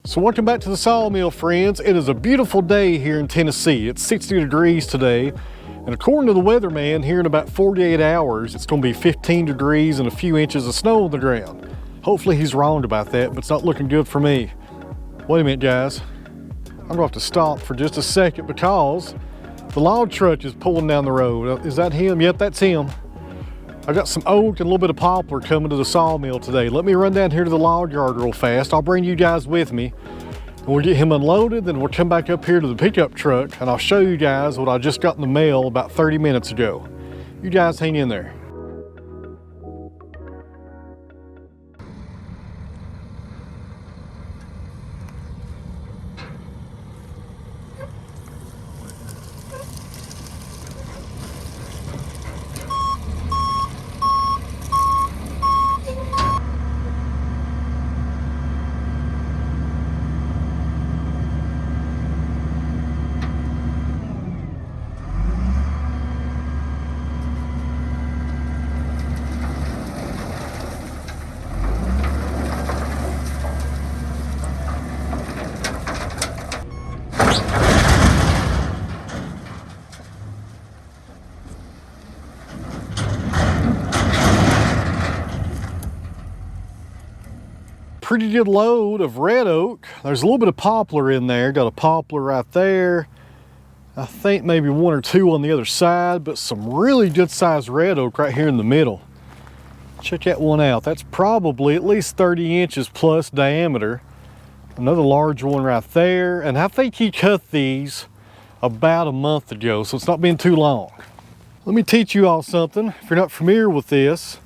So welcome back to the Sawmill, friends. It is a beautiful day here in Tennessee. It's 60 degrees today, and according to the weatherman, here in about 48 hours, it's going to be 15 degrees and a few inches of snow on the ground. Hopefully he's wrong about that, but it's not looking good for me. Wait a minute, guys. I'm going to have to stop for just a second because the log truck is pulling down the road. Is that him? Yep, that's him. I got some oak and a little bit of poplar coming to the sawmill today. Let me run down here to the log yard real fast. I'll bring you guys with me and we'll get him unloaded. Then we'll come back up here to the pickup truck and I'll show you guys what I just got in the mail about 30 minutes ago. You guys hang in there. Pretty good load of red oak. There's a little bit of poplar in there. Got a poplar right there. I think maybe one or two on the other side, but some really good sized red oak right here in the middle. Check that one out. That's probably at least 30 inches plus diameter. Another large one right there. And I think he cut these about a month ago, so it's not been too long. Let me teach you all something. If you're not familiar with this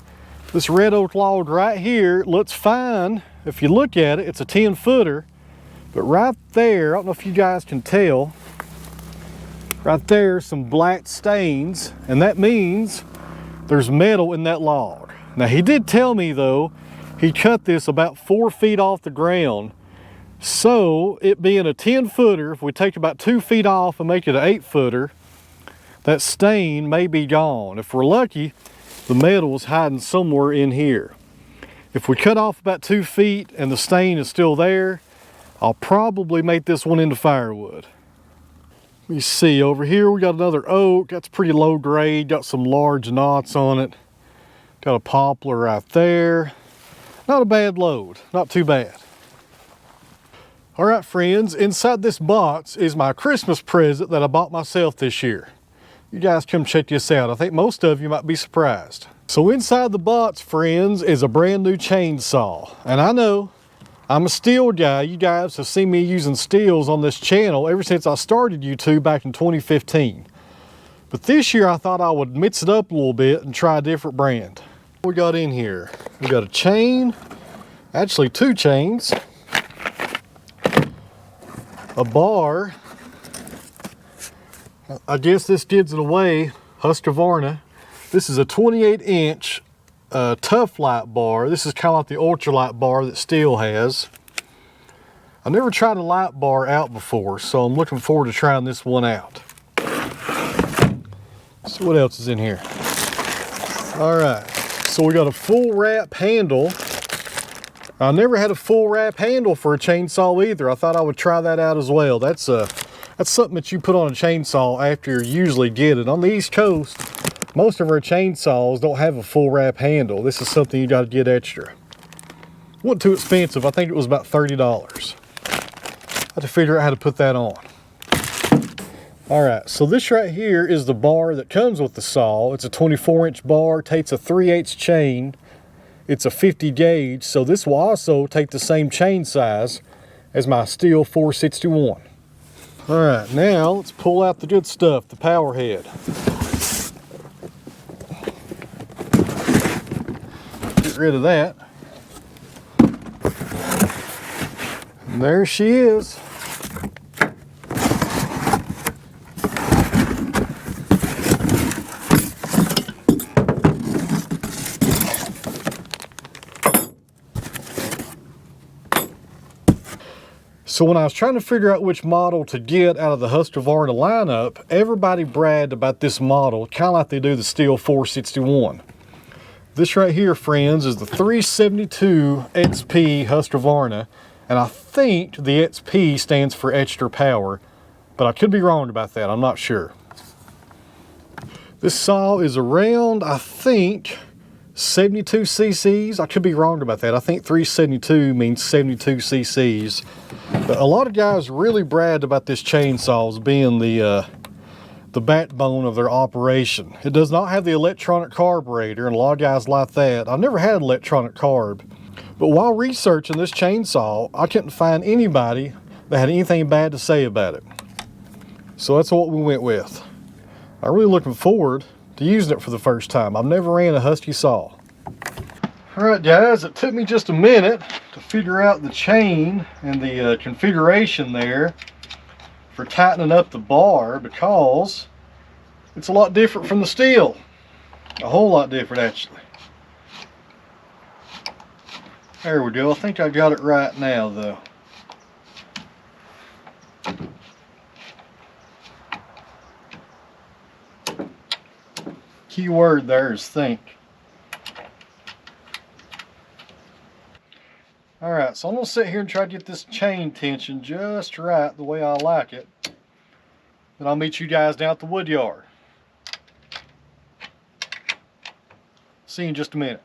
red oak log right here looks fine. If you look at it, it's a 10-footer, but right there, I don't know if you guys can tell, right there, some black stains, and that means there's metal in that log. Now, he did tell me, though, he cut this about 4 feet off the ground, so it being a 10-footer, if we take about 2 feet off and make it an 8-footer, that stain may be gone. If we're lucky, the metal is hiding somewhere in here. If we cut off about 2 feet and the stain is still there, I'll probably make this one into firewood. Let me see, over here we got another oak. That's pretty low grade, got some large knots on it. Got a poplar right there. Not a bad load, not too bad. All right, friends, inside this box is my Christmas present that I bought myself this year. You guys come check this out. I think most of you might be surprised. So inside the box, friends, is a brand new chainsaw. And I know I'm a steel guy. You guys have seen me using steels on this channel ever since I started YouTube back in 2015. But this year I thought I would mix it up a little bit and try a different brand. What we got in here? We got a chain, actually 2 chains, a bar. I guess this gives it away, Husqvarna. This is a 28-inch tough light bar. This is kind of like the ultralight bar that Steel has. I've never tried a light bar out before, so I'm looking forward to trying this one out. Let's see what else is in here. All right, so we got a full wrap handle. I never had a full wrap handle for a chainsaw either. I thought I would try that out as well. That's something that you put on a chainsaw after you usually get it. On the East Coast, most of our chainsaws don't have a full wrap handle. This is something you got to get extra. Wasn't too expensive. I think it was about $30. I had to figure out how to put that on. All right, so this right here is the bar that comes with the saw. It's a 24-inch bar, takes a 3/8 chain. It's a 50 gauge, so this will also take the same chain size as my Steel 461. All right, now let's pull out the good stuff, the power head. Get rid of that. And there she is. So when I was trying to figure out which model to get out of the Husqvarna lineup, everybody bragged about this model, kind of like they do the Steel 461. This right here, friends, is the 372 XP Husqvarna. And I think the XP stands for extra power, but I could be wrong about that, I'm not sure. This saw is around, I think, 72 cc's. I could be wrong about that. I think 372 means 72 cc's. But a lot of guys really bragged about this chainsaw as being the backbone of their operation. It does not have the electronic carburetor, and a lot of guys like that. I've never had electronic carb, but while researching this chainsaw, I couldn't find anybody that had anything bad to say about it. So that's what we went with. I'm really looking forward to using it for the first time. I've never ran a Husky saw. All right, guys, it took me just a minute to figure out the chain and the configuration there for tightening up the bar, because it's a lot different from the steel. A whole lot different, actually. There we go. I think I got it right now, though. Key word there is think. Alright, so I'm going to sit here and try to get this chain tension just right, the way I like it. Then I'll meet you guys down at the wood yard. See you in just a minute.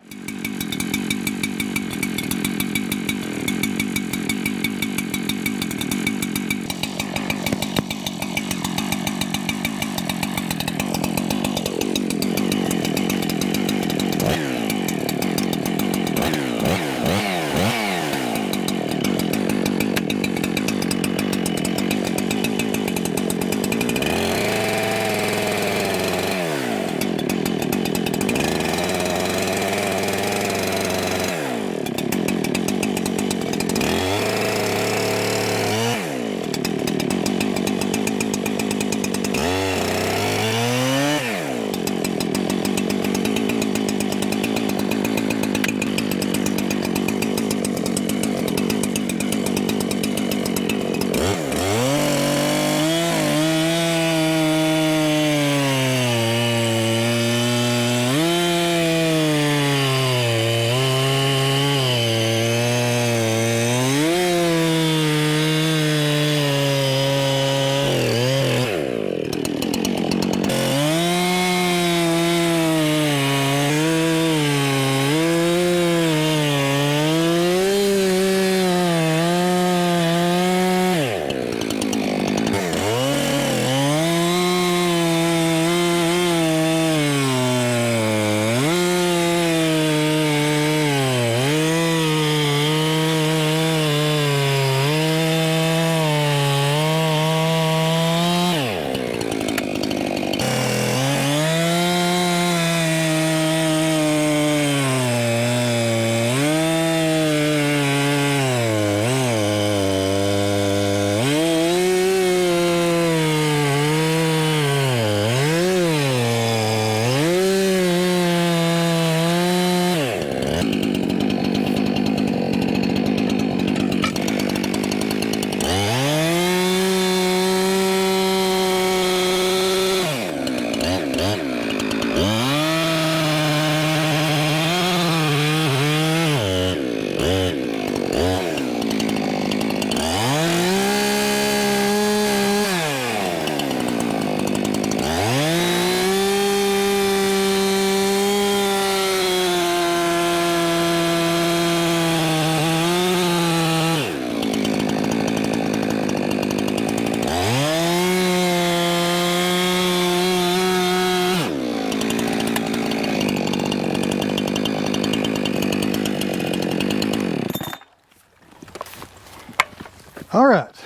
All right,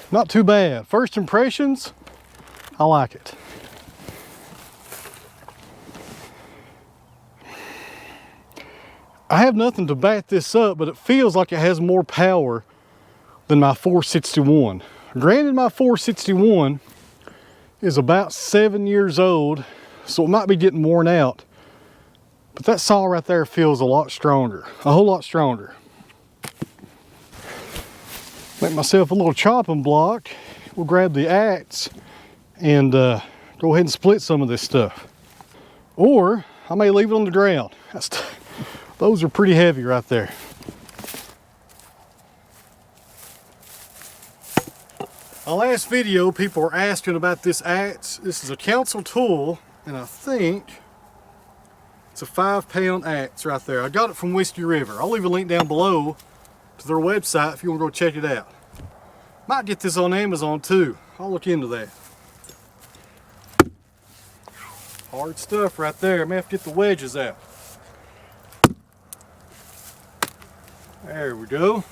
not too bad. First impressions, I like it. I have nothing to back this up, but it feels like it has more power than my 461. Granted, my 461 is about 7 years old, so it might be getting worn out, but that saw right there feels a lot stronger, a whole lot stronger. Make myself a little chopping block. We'll grab the axe and go ahead and split some of this stuff. Or I may leave it on the ground. Those are pretty heavy right there. My last video, people were asking about this axe. This is a council tool, and I think it's a 5-pound axe right there. I got it from Whiskey River. I'll leave a link down below to their website if you want to go check it out. Might get this on Amazon too. I'll look into that. Hard stuff right there. I may have to get the wedges out. There we go.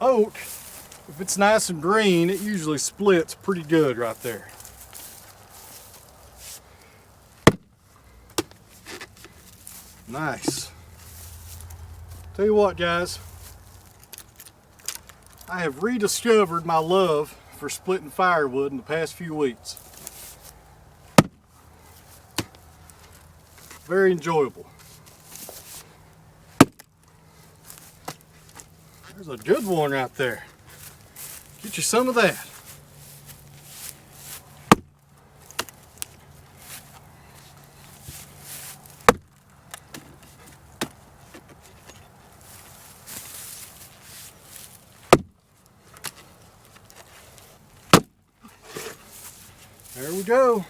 Oak, if it's nice and green, it usually splits pretty good right there. Nice. Tell you what, guys, I have rediscovered my love for splitting firewood in the past few weeks. Very enjoyable. There's a good one right there. Get you some of that. There we go.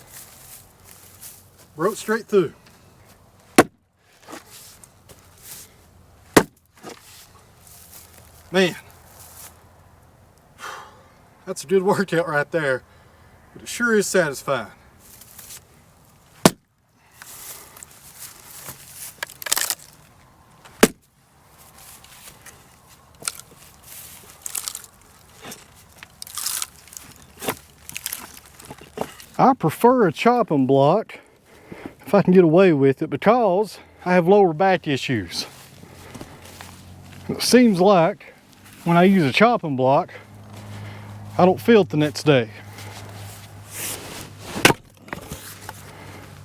Broke straight through. Man, that's a good workout right there, but it sure is satisfying. I prefer a chopping block if I can get away with it because I have lower back issues. It seems like when I use a chopping block, I don't feel it the next day.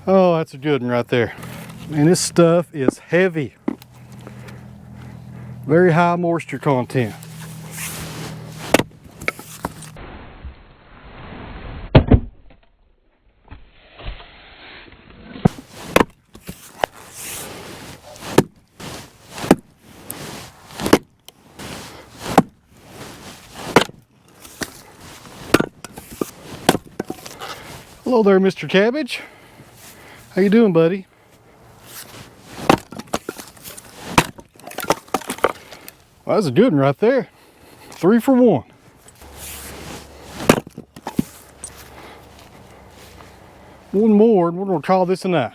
Oh, that's a good one right there. Man, this stuff is heavy. Very high moisture content. Hello there, Mr. Cabbage. How you doing, buddy? Well, that's a good one right there. 3 for 1. One more, and we're gonna call this a night.